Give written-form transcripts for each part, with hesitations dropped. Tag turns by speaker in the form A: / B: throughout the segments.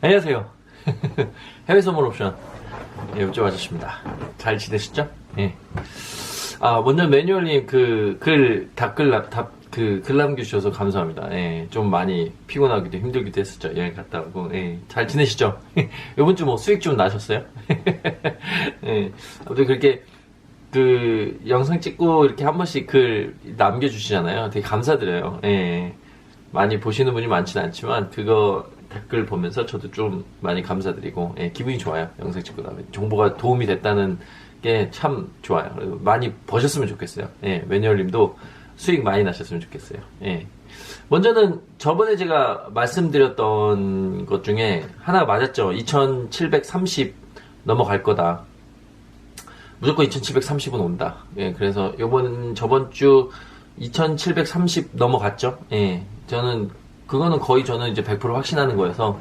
A: 안녕하세요. 해외 선물 옵션 옆집 아저씨입니다. 잘 지내셨죠? 예. 먼저 매뉴얼님 글 남겨주셔서 감사합니다. 예. 좀 많이 피곤하기도 힘들기도 했었죠. 여행 갔다 오고. 예. 잘 지내시죠? 이번 주 뭐 수익 좀 나셨어요? 예. 아무튼 그렇게 영상 찍고 이렇게 한 번씩 글 남겨주시잖아요. 되게 감사드려요. 예. 많이 보시는 분이 많지는 않지만 그거 댓글 보면서 저도 좀 많이 감사드리고, 예, 기분이 좋아요. 영상 찍고 나면 정보가 도움이 됐다는 게 참 좋아요. 그리고 많이 버셨으면 좋겠어요. 예, 매니얼님도 수익 많이 나셨으면 좋겠어요. 예. 먼저는 저번에 제가 말씀드렸던 것 중에 하나 맞았죠. 2730 넘어갈 거다. 무조건 2730은 온다. 예, 그래서 저번 주 2730 넘어갔죠. 예, 그거는 거의 저는 이제 100% 확신하는 거여서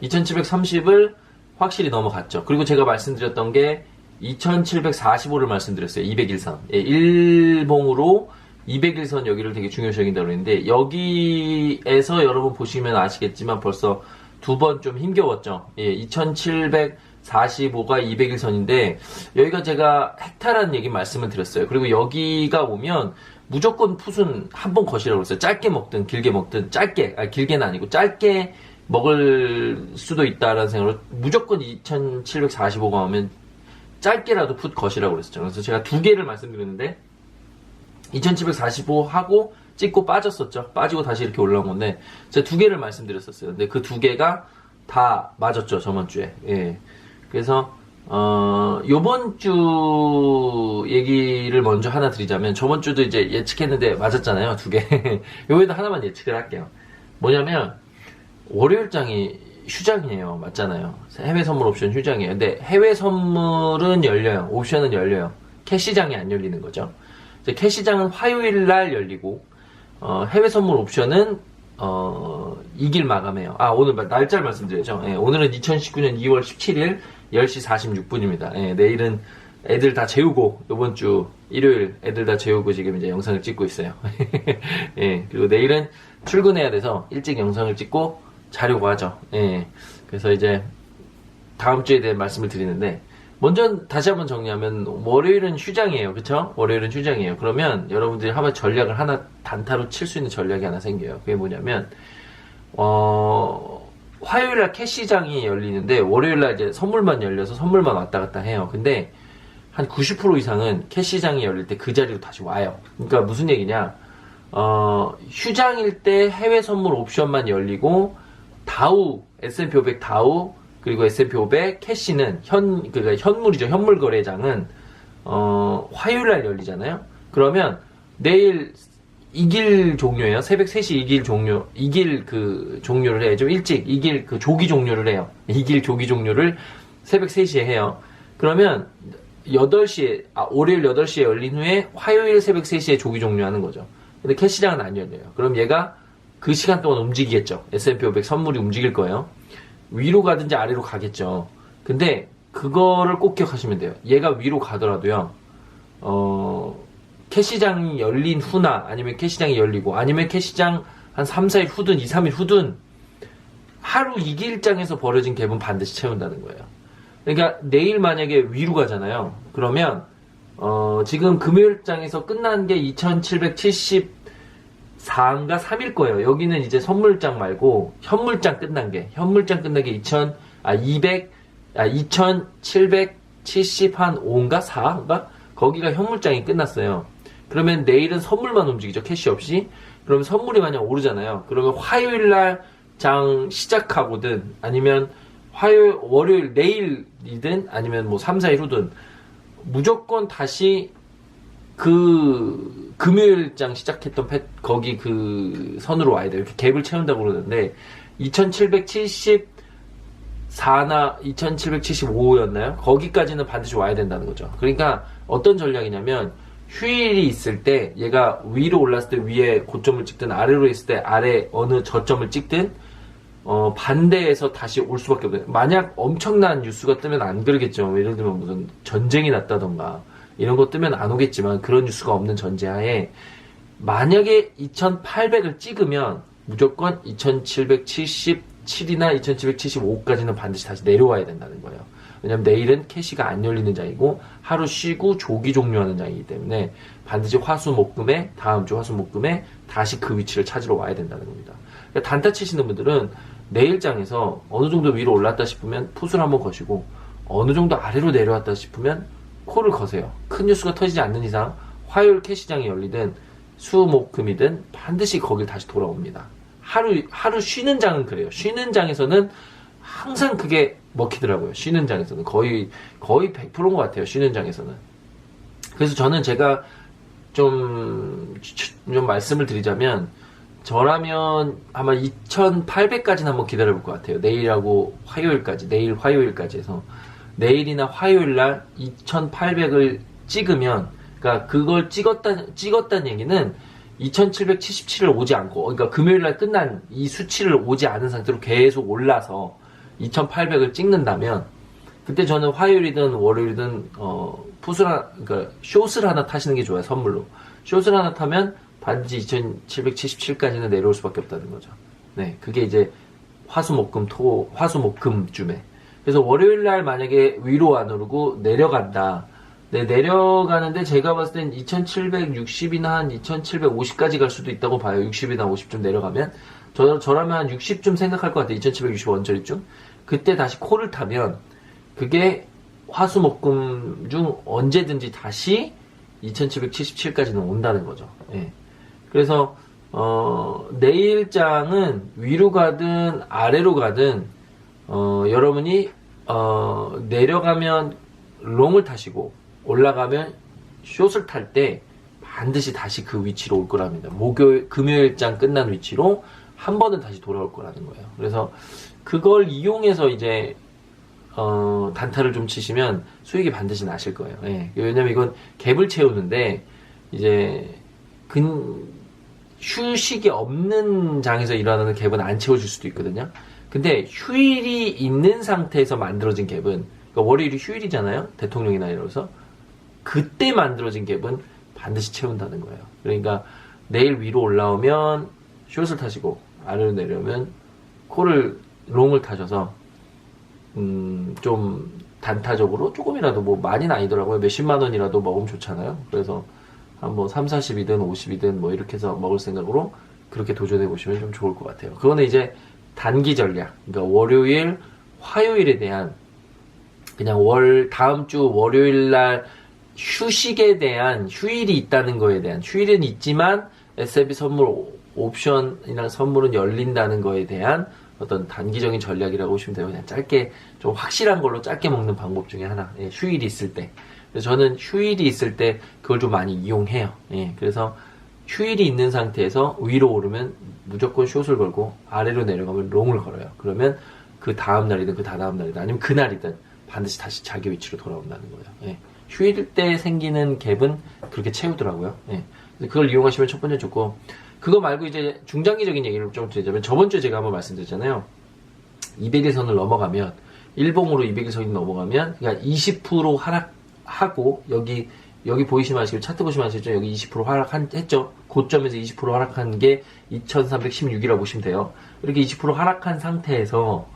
A: 2730을 확실히 넘어갔죠. 그리고 제가 말씀드렸던 게 2745를 말씀드렸어요. 201선. 예, 일봉으로 201선 여기를 되게 중요시 여긴다고 했는데, 여기에서 여러분 보시면 아시겠지만 벌써 두 번 좀 힘겨웠죠. 예, 2745가 201선인데, 여기가 제가 헥타라는 얘기 말씀을 드렸어요. 그리고 여기가 오면 무조건 풋은 한 번 거시라고 그랬어요. 짧게 먹든 길게 먹든 길게는 아니고 짧게 먹을 수도 있다라는 생각으로 무조건 2745가 오면 짧게라도 풋 거시라고 그랬었죠. 그래서 제가 두 개를 말씀드렸는데 2745 하고 찍고 빠졌었죠. 빠지고 다시 이렇게 올라온 건데 제가 두 개를 말씀드렸었어요. 근데 그 두 개가 다 맞았죠. 저번 주에. 예. 그래서 요번 주 얘기를 먼저 하나 드리자면, 저번 주도 이제 예측했는데 맞았잖아요, 두 개. 요번에도 하나만 예측을 할게요. 뭐냐면, 월요일장이 휴장이에요. 맞잖아요. 해외 선물 옵션 휴장이에요. 근데 해외 선물은 열려요. 옵션은 열려요. 캐시장이 안 열리는 거죠. 캐시장은 화요일 날 열리고, 해외 선물 옵션은, 이길 마감해요. 오늘 날짜를 말씀드려야죠. 예, 오늘은 2019년 2월 17일 10시 46분입니다. 예, 내일은 애들 다 재우고, 요번 주 일요일 애들 다 재우고 지금 이제 영상을 찍고 있어요. 예, 그리고 내일은 출근해야 돼서 일찍 영상을 찍고 자려고 하죠. 예, 그래서 이제 다음 주에 대한 말씀을 드리는데, 먼저 다시 한번 정리하면 월요일은 휴장이에요. 그쵸? 월요일은 휴장이에요. 그러면 여러분들이 한번 전략을 하나 단타로 칠 수 있는 전략이 하나 생겨요. 그게 뭐냐면, 화요일날 캐시장이 열리는데 월요일날 이제 선물만 열려서 선물만 왔다 갔다 해요. 근데 한 90% 이상은 캐시장이 열릴 때 그 자리로 다시 와요. 그러니까 무슨 얘기냐? 휴장일 때 해외 선물 옵션만 열리고 다우, S&P 500 다우, 그리고 S&P 500 캐시는 그러니까 현물이죠. 현물 거래장은 화요일날 열리잖아요. 그러면 내일 이길 종료예요. 새벽 3시 이길 종료를 해요. 좀 일찍 이길 조기 종료를 해요. 이길 조기 종료를 새벽 3시에 해요. 그러면 8시에 월요일 8시에 열린 후에 화요일 새벽 3시에 조기 종료하는 거죠. 근데 캐시장은 안 열려요. 그럼 얘가 그 시간 동안 움직이겠죠. S&P 500 선물이 움직일 거예요. 위로 가든지 아래로 가겠죠. 근데 그거를 꼭 기억하시면 돼요. 얘가 위로 가더라도요. 캐시장이 열린 후나 아니면 캐시장이 열리고 아니면 캐시장 한 3, 4일 후든 2, 3일 후든 하루 이길장에서 벌어진 갭은 반드시 채운다는 거예요. 그러니까 내일 만약에 위로 가잖아요. 그러면 지금 금요일장에서 끝난 게 2774인가 3일 거예요. 여기는 이제 선물장 말고 현물장 끝난 게 2775인가 4인가 거기가 현물장이 끝났어요. 그러면 내일은 선물만 움직이죠. 캐시 없이. 그러면 선물이 만약 오르잖아요. 그러면 화요일날 장 시작하고든 아니면 월요일 내일이든 아니면 뭐 3, 4일 후든 무조건 다시 금요일장 시작했던 거기 그 선으로 와야 돼요. 이렇게 갭을 채운다고 그러는데 2774나 2775였나요? 거기까지는 반드시 와야 된다는 거죠. 그러니까 어떤 전략이냐면 휴일이 있을 때 얘가 위로 올랐을 때 위에 고점을 찍든 아래로 있을 때 아래 어느 저점을 찍든 반대에서 다시 올 수밖에 없어요. 만약 엄청난 뉴스가 뜨면 안 그러겠죠. 예를 들면 무슨 전쟁이 났다던가 이런 거 뜨면 안 오겠지만 그런 뉴스가 없는 전제하에 만약에 2800을 찍으면 무조건 2770 2727이나 2775까지는 반드시 다시 내려와야 된다는 거예요. 왜냐면 내일은 캐시가 안 열리는 장이고 하루 쉬고 조기 종료하는 장이기 때문에 반드시 화수목금에 다음 주 화수목금에 다시 그 위치를 찾으러 와야 된다는 겁니다. 그러니까 단타 치시는 분들은 내일 장에서 어느 정도 위로 올랐다 싶으면 풋을 한번 거시고 어느 정도 아래로 내려왔다 싶으면 콜을 거세요. 큰 뉴스가 터지지 않는 이상 화요일 캐시장이 열리든 수목금이든 반드시 거길 다시 돌아옵니다. 하루 쉬는 장은 그래요. 쉬는 장에서는 항상 그게 먹히더라고요. 쉬는 장에서는 거의 100%인 것 같아요. 쉬는 장에서는. 그래서 저는 제가 좀 말씀을 드리자면 저라면 아마 2800까지는 한번 기다려볼 것 같아요. 내일하고 화요일까지, 내일 화요일까지 해서 내일이나 화요일날 2800을 찍으면, 그러니까 그걸 찍었다는 얘기는 2777을 오지 않고, 그러니까 금요일날 끝난 이 수치를 오지 않은 상태로 계속 올라서 2800을 찍는다면, 그때 저는 화요일이든 월요일이든 그러니까 숏을 하나 타시는 게 좋아요. 선물로 숏을 하나 타면 반드시 2777까지는 내려올 수밖에 없다는 거죠. 네, 그게 이제 화수목금쯤에. 그래서 월요일날 만약에 위로 안 오르고 내려간다. 네, 내려가는데 제가 봤을 땐 2760이나 한 2750까지 갈 수도 있다고 봐요. 60이나 50쯤 내려가면. 저라면 한 60쯤 생각할 것 같아요. 2760 원저리쯤. 그때 다시 콜을 타면 그게 화수목금 중 언제든지 다시 2777까지는 온다는 거죠. 예. 그래서 내일장은 위로 가든 아래로 가든 여러분이 내려가면 롱을 타시고 올라가면 숏을 탈 때 반드시 다시 그 위치로 올 거랍니다. 금요일장 끝난 위치로 한 번은 다시 돌아올 거라는 거예요. 그래서 그걸 이용해서 이제 단타를 좀 치시면 수익이 반드시 나실 거예요. 예. 왜냐면 이건 갭을 채우는데 이제 휴식이 없는 장에서 일어나는 갭은 안 채워질 수도 있거든요. 근데 휴일이 있는 상태에서 만들어진 갭은, 그러니까 월요일이 휴일이잖아요. 대통령이나 이러면서 그때 만들어진 갭은 반드시 채운다는 거예요. 그러니까 내일 위로 올라오면 숏을 타시고 아래로 내려오면 롱을 타셔서 좀 단타적으로 조금이라도 뭐 많이는 아니더라고요. 몇십만 원이라도 먹으면 좋잖아요. 그래서 한 뭐 3, 40이든 50이든 뭐 이렇게 해서 먹을 생각으로 그렇게 도전해 보시면 좀 좋을 것 같아요. 그거는 이제 단기 전략. 그러니까 월요일, 화요일에 대한 그냥 다음 주 월요일 날 휴식에 대한 휴일이 있다는 거에 대한, 휴일은 있지만 SIP 선물 옵션이랑 선물은 열린다는 거에 대한 어떤 단기적인 전략이라고 보시면 돼요. 그냥 짧게 좀 확실한 걸로 짧게 먹는 방법 중에 하나. 예, 휴일이 있을 때. 그래서 저는 휴일이 있을 때 그걸 좀 많이 이용해요. 예, 그래서 휴일이 있는 상태에서 위로 오르면 무조건 숏을 걸고 아래로 내려가면 롱을 걸어요. 그러면 그 다음 날이든 그 다다음 날이든 아니면 그날이든 반드시 다시 자기 위치로 돌아온다는 거예요. 예, 휴일 때 생기는 갭은 그렇게 채우더라고요. 예, 그걸 이용하시면 첫 번째 좋고, 그거 말고 이제 중장기적인 얘기를 좀 드리자면 저번 주에 제가 한번 말씀드렸잖아요. 200일선을 넘어가면 일봉으로 200일선이 넘어가면 그러니까 20% 하락하고 여기 보이시면 아시겠죠? 차트 보시면 아시겠죠? 여기 20% 하락했죠? 고점에서 20% 하락한 게 2316이라고 보시면 돼요. 이렇게 20% 하락한 상태에서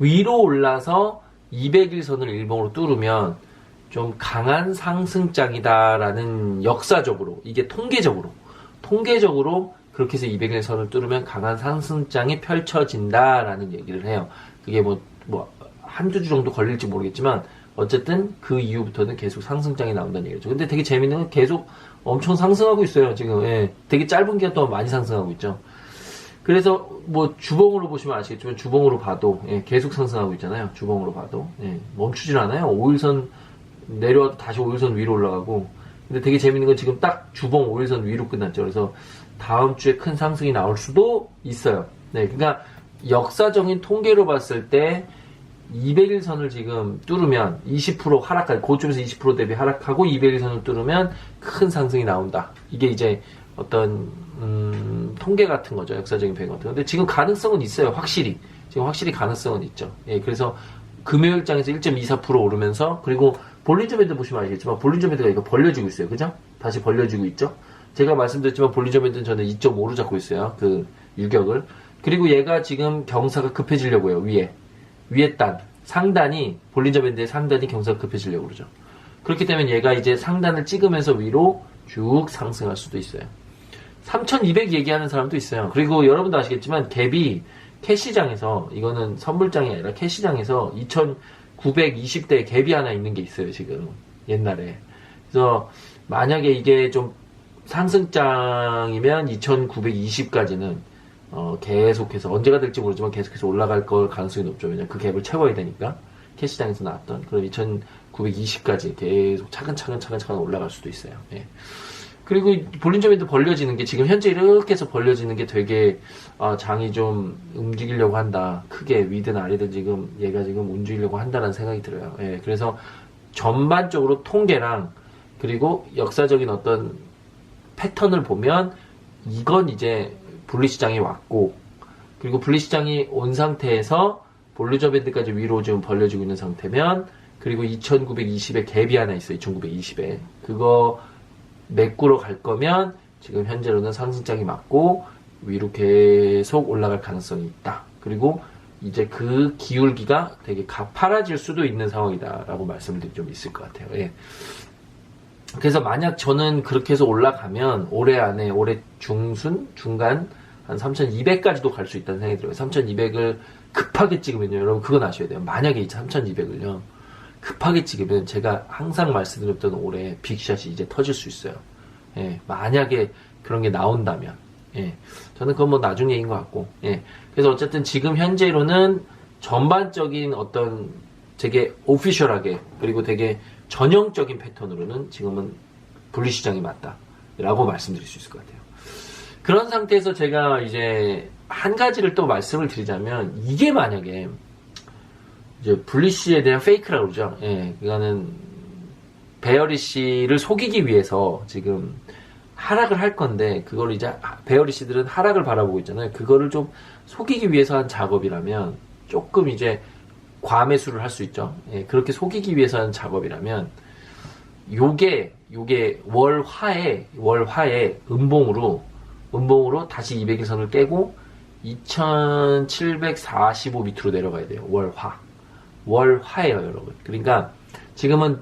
A: 위로 올라서 200일선을 일봉으로 뚫으면 좀 강한 상승장이다라는, 역사적으로 이게 통계적으로 그렇게 해서 200일선을 뚫으면 강한 상승장이 펼쳐진다라는 얘기를 해요. 그게 뭐 한두 주 정도 걸릴지 모르겠지만 어쨌든 그 이후부터는 계속 상승장이 나온다는 얘기죠. 근데 되게 재밌는 건 계속 엄청 상승하고 있어요, 지금. 예. 되게 짧은 기간 동안 많이 상승하고 있죠. 그래서 뭐 주봉으로 보시면 아시겠지만 주봉으로 봐도 계속 상승하고 있잖아요. 주봉으로 봐도 멈추질 않아요. 5일선 내려와도 다시 5일선 위로 올라가고. 근데 되게 재밌는 건 지금 딱 주봉 5일선 위로 끝났죠. 그래서 다음 주에 큰 상승이 나올 수도 있어요. 네, 그러니까 역사적인 통계로 봤을 때 200일선을 지금 뚫으면 20% 하락할, 고점에서 20% 대비 하락하고 200일선을 뚫으면 큰 상승이 나온다. 이게 이제 어떤 통계 같은 거죠. 역사적인 배경 같은 거. 근데 지금 가능성은 있어요. 확실히. 지금 확실히 가능성은 있죠. 예, 그래서 금요일장에서 1.24% 오르면서, 그리고 볼린저 밴드 보시면 아시겠지만 볼린저 밴드가 이거 벌려지고 있어요. 그죠? 다시 벌려지고 있죠? 제가 말씀드렸지만 볼린저 밴드는 저는 2.5로 잡고 있어요. 그 유격을. 그리고 얘가 지금 경사가 급해지려고 해요. 위에 단 상단이 볼린저 밴드의 상단이 경사가 급해지려고 그러죠. 그렇기 때문에 얘가 이제 상단을 찍으면서 위로 쭉 상승할 수도 있어요. 3200 얘기하는 사람도 있어요. 그리고 여러분도 아시겠지만 갭이 캐시장에서, 이거는 선물장이 아니라 캐시장에서 2920대 갭이 하나 있는 게 있어요, 지금. 옛날에. 그래서 만약에 이게 좀 상승장이면 2920까지는 계속해서, 언제가 될지 모르지만 계속해서 올라갈 걸 가능성이 높죠. 왜냐면 그 갭을 채워야 되니까. 캐시장에서 나왔던. 그럼 2920까지 계속 차근차근 올라갈 수도 있어요. 예. 그리고 볼린저 밴드 벌려지는 게, 지금 현재 이렇게 해서 벌려지는 게 되게 장이 좀 움직이려고 한다. 크게 위든 아래든 지금 얘가 지금 움직이려고 한다는 생각이 들어요. 예, 그래서 전반적으로 통계랑 그리고 역사적인 어떤 패턴을 보면 이건 이제 분리시장이 왔고, 그리고 분리시장이 온 상태에서 볼린저 밴드까지 위로 지금 벌려지고 있는 상태면, 그리고 2920에 갭이 하나 있어요. 2920에. 그거 메꾸러 갈 거면 지금 현재로는 상승장이 맞고 위로 계속 올라갈 가능성이 있다. 그리고 이제 그 기울기가 되게 가파라질 수도 있는 상황이다라고 말씀드릴 좀 있을 것 같아요. 예. 그래서 만약 저는 그렇게 해서 올라가면 올해 안에, 올해 중간 한 3200까지도 갈 수 있다는 생각이 들어요. 3200을 급하게 찍으면요, 여러분 그건 아셔야 돼요. 만약에 이 3200을요 급하게 찍으면 제가 항상 말씀드렸던 올해 빅샷이 이제 터질 수 있어요. 예, 만약에 그런 게 나온다면. 예, 저는 그건 뭐 나중 얘기인 것 같고. 예, 그래서 어쨌든 지금 현재로는 전반적인 어떤 되게 오피셜하게, 그리고 되게 전형적인 패턴으로는 지금은 분리시장이 맞다 라고 말씀드릴 수 있을 것 같아요. 그런 상태에서 제가 이제 한 가지를 또 말씀을 드리자면, 이게 만약에 이제 분리시에 대한 페이크라고 그러죠. 예, 그거는 베어리시를 속이기 위해서 지금 하락을 할 건데, 그걸 이제 베어리시들은 하락을 바라보고 있잖아요. 그거를 좀 속이기 위해서 한 작업이라면 조금 이제 과매수를 할 수 있죠. 예, 그렇게 속이기 위해서 한 작업이라면 요게 월화에 음봉으로 다시 200일선을 깨고 2745 밑으로 내려가야 돼요. 월화예요, 여러분. 그러니까 지금은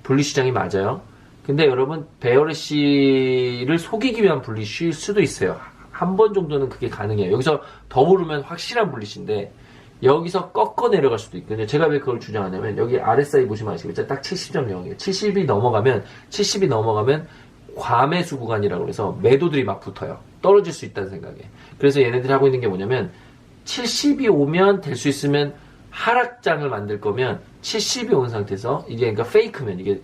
A: 분리시장이 맞아요. 근데 여러분, 베어리시를 속이기 위한 분리시일 수도 있어요. 한 번 정도는 그게 가능해요. 여기서 더 오르면 확실한 분리시인데, 여기서 꺾어 내려갈 수도 있거든요. 제가 왜 그걸 주장하냐면, 여기 RSI 보시면 아시겠죠? 딱 70.0이에요. 70이 넘어가면 과매수 구간이라고 해서 매도들이 막 붙어요. 떨어질 수 있다는 생각에. 그래서 얘네들이 하고 있는 게 뭐냐면, 70이 오면 될 수 있으면 하락장을 만들 거면 70이 온 상태에서, 이게 그러니까 페이크면, 이게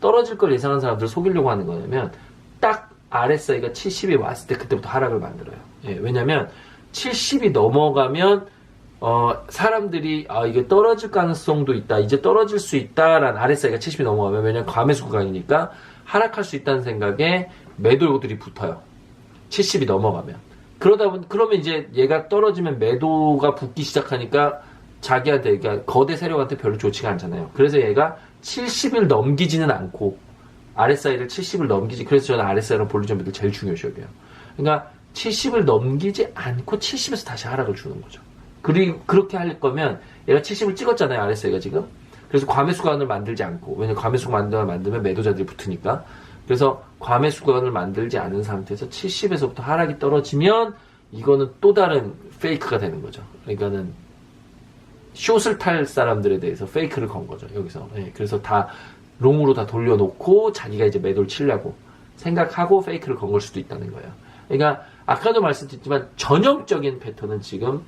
A: 떨어질 걸 예상한 사람들을 속이려고 하는 거냐면, 딱 RSI가 70이 왔을 때 그때부터 하락을 만들어요. 예, 왜냐면 70이 넘어가면 사람들이 이게 떨어질 가능성도 있다, 이제 떨어질 수 있다라는, RSI가 70이 넘어가면, 왜냐면 과매수 구간이니까 하락할 수 있다는 생각에 매도들이 붙어요. 70이 넘어가면. 그러면 이제 얘가 떨어지면 매도가 붙기 시작하니까 자기한테, 그러니까 거대 세력한테 별로 좋지가 않잖아요. 그래서 얘가 70을 넘기지는 않고, RSI를 70을 넘기지, 그래서 저는 RSI랑 볼린저 밴드를 제일 중요시 여겨요. 그러니까 70을 넘기지 않고 70에서 다시 하락을 주는 거죠. 그리고 그렇게 할 거면, 얘가 70을 찍었잖아요, RSI가 지금. 그래서 과매수 구간을 만들지 않고, 왜냐면 과매수 구간을 만들면 매도자들이 붙으니까. 그래서 과매수 구간을 만들지 않은 상태에서 70에서부터 하락이 떨어지면, 이거는 또 다른 페이크가 되는 거죠. 그러니까는 숏을 탈 사람들에 대해서 페이크를 건 거죠, 여기서. 예, 그래서 다 롱으로 다 돌려놓고 자기가 이제 매도를 치려고 생각하고 페이크를 건 걸 수도 있다는 거예요. 그러니까 아까도 말씀드렸지만 전형적인 패턴은 지금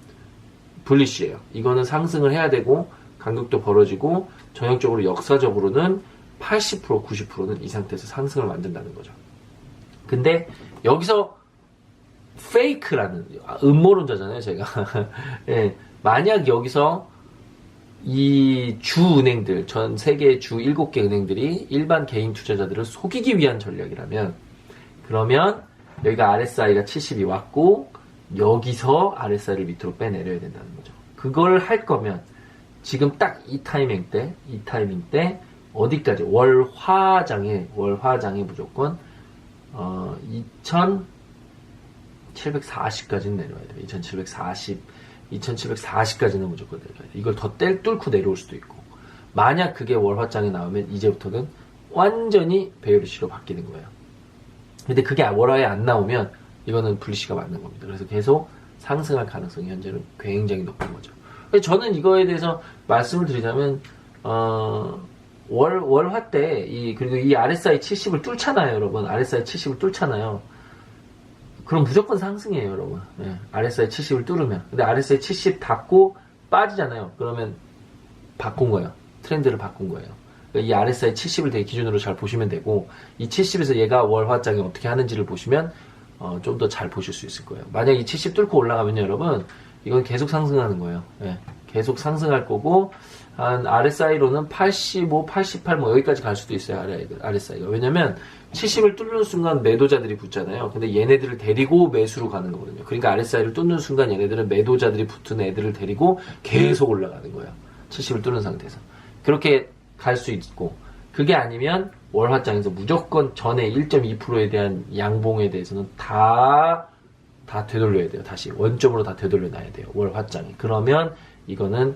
A: 불리시예요. 이거는 상승을 해야 되고 간격도 벌어지고 전형적으로 역사적으로는 80% 90%는 이 상태에서 상승을 만든다는 거죠. 근데 여기서 페이크라는, 음모론자잖아요, 제가. 예, 만약 여기서 이 주 은행들, 전 세계 주 7개 은행들이 일반 개인 투자자들을 속이기 위한 전략이라면, 그러면 여기가 RSI가 70이 왔고 여기서 RSI를 밑으로 빼내려야 된다는 거죠. 그걸 할 거면 지금 딱 이 타이밍 때 어디까지, 월화장에 무조건 2740까지는 내려와야 돼요. 2740까지는 무조건 내려와야 돼요. 이걸 더 뚫고 내려올 수도 있고. 만약 그게 월화장이 나오면 이제부터는 완전히 베어리시로 바뀌는 거예요. 근데 그게 월화에 안 나오면 이거는 불리시가 맞는 겁니다. 그래서 계속 상승할 가능성이 현재는 굉장히 높은 거죠. 저는 이거에 대해서 말씀을 드리자면 월화 때 그리고 이 RSI 70을 뚫잖아요, 여러분. RSI 70을 뚫잖아요. 그럼 무조건 상승이에요, 여러분. 네, RSI 70을 뚫으면. 근데 RSI 70 닫고 빠지잖아요. 그러면 바꾼 거예요. 트렌드를 바꾼 거예요. 그러니까 이 RSI 70을 되게 기준으로 잘 보시면 되고, 이 70에서 얘가 월화장이 어떻게 하는지를 보시면 좀 더 잘 보실 수 있을 거예요. 만약 이 70 뚫고 올라가면요, 여러분, 이건 계속 상승하는 거예요. 네, 계속 상승할 거고, 한 RSI로는 85, 88 뭐 여기까지 갈 수도 있어요, RSI가. 왜냐면 70을 뚫는 순간 매도자들이 붙잖아요. 근데 얘네들을 데리고 매수로 가는 거거든요. 그러니까 RSI를 뚫는 순간 얘네들은 매도자들이 붙은 애들을 데리고 계속 올라가는 거예요. 70을 뚫는 상태에서. 그렇게 갈 수 있고, 그게 아니면 월화장에서 무조건 전에 1.2%에 대한 양봉에 대해서는 다 되돌려야 돼요. 다시 원점으로 다 되돌려 놔야 돼요, 월화장이. 그러면 이거는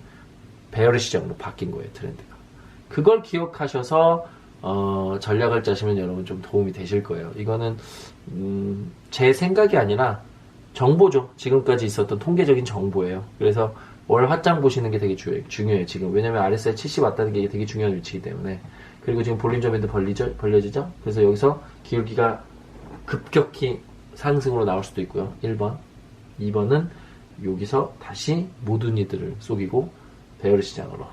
A: 베어리 시장으로 바뀐 거예요, 트렌드가. 그걸 기억하셔서 전략을 짜시면 여러분 좀 도움이 되실 거예요. 이거는 제 생각이 아니라 정보죠. 지금까지 있었던 통계적인 정보예요. 그래서 월 화장 보시는 게 되게 중요해요, 지금. 왜냐면 RSI 70 왔다는 게 되게 중요한 위치이기 때문에. 그리고 지금 볼린저 밴드 벌려지죠? 그래서 여기서 기울기가 급격히 상승으로 나올 수도 있고요. 1번. 2번은 여기서 다시 모든 이들을 속이고 베어리 시장으로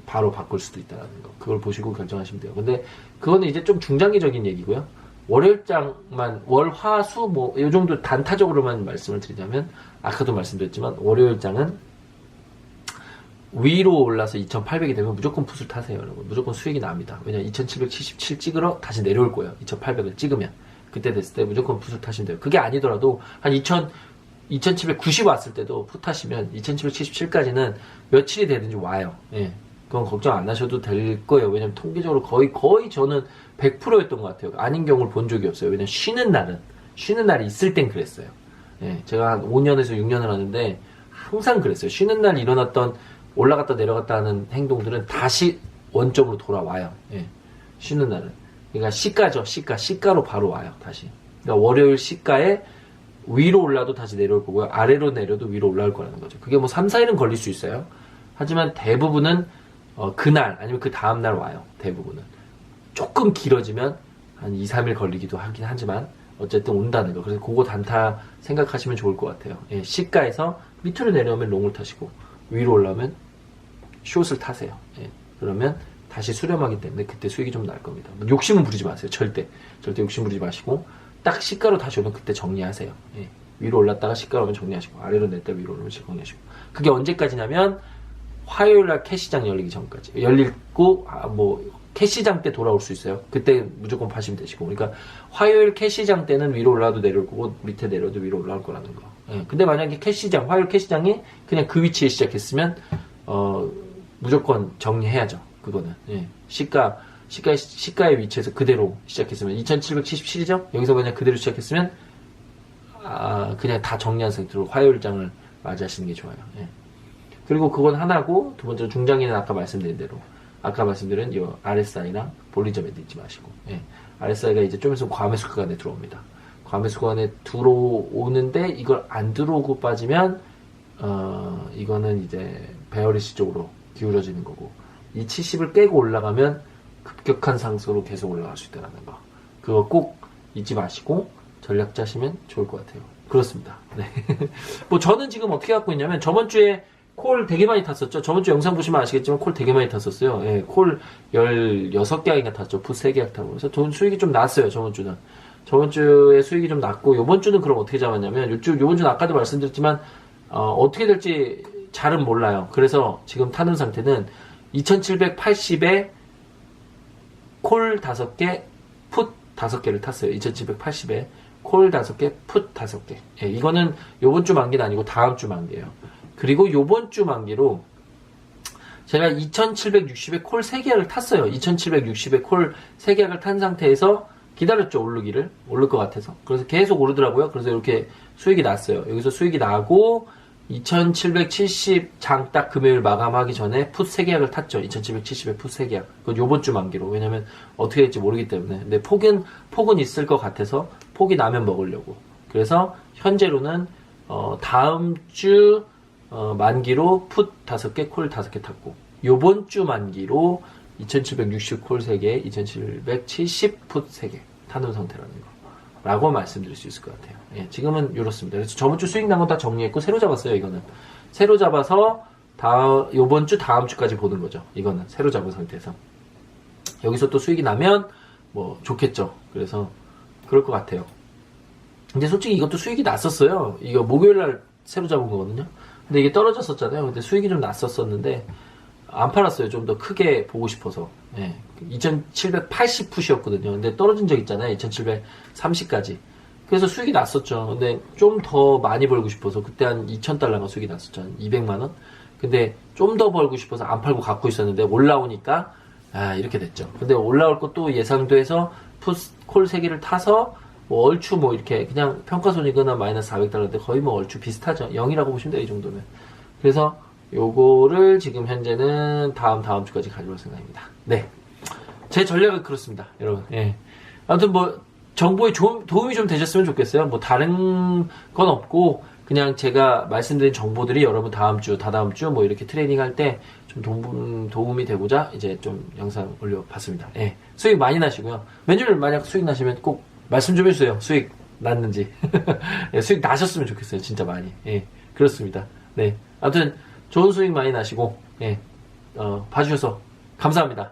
A: 바로 바꿀 수도 있다는 거. 그걸 보시고 결정하시면 돼요. 근데 그거는 이제 좀 중장기적인 얘기고요. 월요일장만, 월화수 뭐 이 정도 단타적으로만 말씀을 드리자면, 아까도 말씀드렸지만 월요일장은 위로 올라서 2800이 되면 무조건 풋을 타세요, 여러분. 무조건 수익이 납니다. 왜냐면 2777 찍으러 다시 내려올 거예요. 2800을 찍으면. 그때 됐을 때 무조건 풋을 타시면 돼요. 그게 아니더라도 한 2790 왔을 때도 풋 타시면 2777까지는 며칠이 되든지 와요. 예. 그건 걱정 안 하셔도 될 거예요. 왜냐면 통계적으로 거의 저는 100%였던 것 같아요. 아닌 경우를 본 적이 없어요. 왜냐면 쉬는 날이 있을 땐 그랬어요. 예. 제가 한 5년에서 6년을 하는데 항상 그랬어요. 쉬는 날 일어났던 올라갔다 내려갔다 하는 행동들은 다시 원점으로 돌아와요. 예. 쉬는 날은. 그러니까 시가죠. 시가로 바로 와요. 다시. 그러니까 월요일 시가에 위로 올라도 다시 내려올 거고요. 아래로 내려도 위로 올라올 거라는 거죠. 그게 뭐 3, 4일은 걸릴 수 있어요. 하지만 대부분은 그날 아니면 그 다음날 와요. 대부분은. 조금 길어지면 한 2, 3일 걸리기도 하긴 하지만 어쨌든 온다는 거. 그래서 그거 단타 생각하시면 좋을 것 같아요. 예, 시가에서 밑으로 내려오면 롱을 타시고 위로 올라오면 숏을 타세요. 예, 그러면 다시 수렴하기 때문에 그때 수익이 좀 날 겁니다. 욕심은 부리지 마세요. 절대 욕심 부리지 마시고 딱 시가로 다시 오면 그때 정리하세요. 예. 위로 올랐다가 시가로 오면 정리하시고 아래로 냈다 위로 오면 정리하시고. 그게 언제까지냐면 화요일날 캐시장 열리기 전까지. 열리고 캐시장 때 돌아올 수 있어요. 그때 무조건 파시면 되시고. 그러니까 화요일 캐시장 때는 위로 올라도 내려올 거고 밑에 내려도 위로 올라올 거라는 거. 예. 근데 만약에 화요일 캐시장이 그냥 그 위치에 시작했으면 무조건 정리해야죠. 그거는. 예. 시가의 위치에서 그대로 시작했으면 2777이죠? 여기서 그냥 그대로 시작했으면 그냥 다 정리한 상태로 화요일장을 맞이하시는 게 좋아요. 예. 그리고 그건 하나고, 두 번째로 중장기는 아까 말씀드린 대로 이 RSI랑 볼린저 밴드 잊지 마시고. 예. RSI가 이제 좀 있으면 과매수 구간에 들어옵니다. 과매수 구간에 들어오는데 이걸 안 들어오고 빠지면 이거는 이제 베어리시 쪽으로 기울어지는 거고, 이 70을 깨고 올라가면 급격한 상승으로 계속 올라갈 수 있다는 거. 그거 꼭 잊지 마시고 전략 짜시면 좋을 것 같아요. 그렇습니다. 네. 뭐 저는 지금 어떻게 갖고 있냐면, 저번 주에 콜 되게 많이 탔었죠. 저번 주 영상 보시면 아시겠지만 콜 되게 많이 탔었어요. 예, 콜 16개인가 탔죠. 풋 3개 타고. 그래서 돈 수익이 좀 났어요, 저번 주는. 저번 주에 수익이 좀 났고, 요번 주는 그럼 어떻게 잡았냐면, 요번 주는 아까도 말씀드렸지만, 어떻게 될지 잘은 몰라요. 그래서 지금 타는 상태는 2780에 콜 5개, 풋 5개를 탔어요. 2780에 콜 5개, 풋 5개. 예, 이거는 요번 주 만기는 아니고 다음 주 만기예요. 그리고 요번 주 만기로 제가 2760에 콜 3계약을 탔어요. 2760에 콜 3계약을 탄 상태에서 기다렸죠, 오르기를. 오를 것 같아서. 그래서 계속 오르더라고요. 그래서 이렇게 수익이 났어요. 여기서 수익이 나고 2770장 딱 금요일 마감하기 전에 풋 3계약을 탔죠. 2770에 풋 3계약. 그건 요번 주 만기로. 왜냐면 어떻게 될지 모르기 때문에. 근데 폭은 있을 것 같아서 폭이 나면 먹으려고. 그래서 현재로는 다음 주 만기로 풋 5개, 콜 5개 탔고, 요번 주 만기로 2760 콜 3개, 2770 풋 3개 타는 상태라는 거 라고 말씀드릴 수 있을 것 같아요. 예, 지금은 이렇습니다. 그래서 저번 주 수익 난 건 다 정리했고 새로 잡았어요. 이거는 새로 잡아서 요번 주 다음 주까지 보는 거죠. 이거는 새로 잡은 상태에서 여기서 또 수익이 나면 뭐 좋겠죠. 그래서 그럴 것 같아요. 근데 솔직히 이것도 수익이 났었어요. 이거 목요일날 새로 잡은 거거든요. 근데 이게 떨어졌었잖아요. 근데 수익이 좀 났었었는데 안 팔았어요. 좀 더 크게 보고 싶어서. 예. 2780 풋이었거든요. 근데 떨어진 적 있잖아요. 2730까지. 그래서 수익이 났었죠. 근데 좀 더 많이 벌고 싶어서 그때 한 2000달러가 수익이 났었죠. 한 200만원? 근데 좀 더 벌고 싶어서 안 팔고 갖고 있었는데 올라오니까 이렇게 됐죠. 근데 올라올 것도 예상도 해서 콜 3개를 타서 뭐 얼추 뭐 이렇게 그냥 평가손이거나 마이너스 400달러인데 거의 뭐 얼추 비슷하죠. 0이라고 보시면 돼요. 이 정도면. 그래서 요거를 지금 현재는 다음 주까지 가져올 생각입니다. 네. 제 전략은 그렇습니다. 여러분. 예. 아무튼 뭐 정보에 도움이 좀 되셨으면 좋겠어요. 뭐 다른 건 없고 그냥 제가 말씀드린 정보들이 여러분 다음 주, 다다음 주 뭐 이렇게 트레이닝 할 때 좀 도움이 되고자 이제 좀 영상 올려봤습니다. 예. 수익 많이 나시고요. 맨주를 만약 수익 나시면 꼭 말씀 좀 해주세요. 수익 났는지. 예, 수익 나셨으면 좋겠어요. 진짜 많이. 예. 그렇습니다. 네. 아무튼 좋은 수익 많이 나시고, 예. 봐주셔서 감사합니다.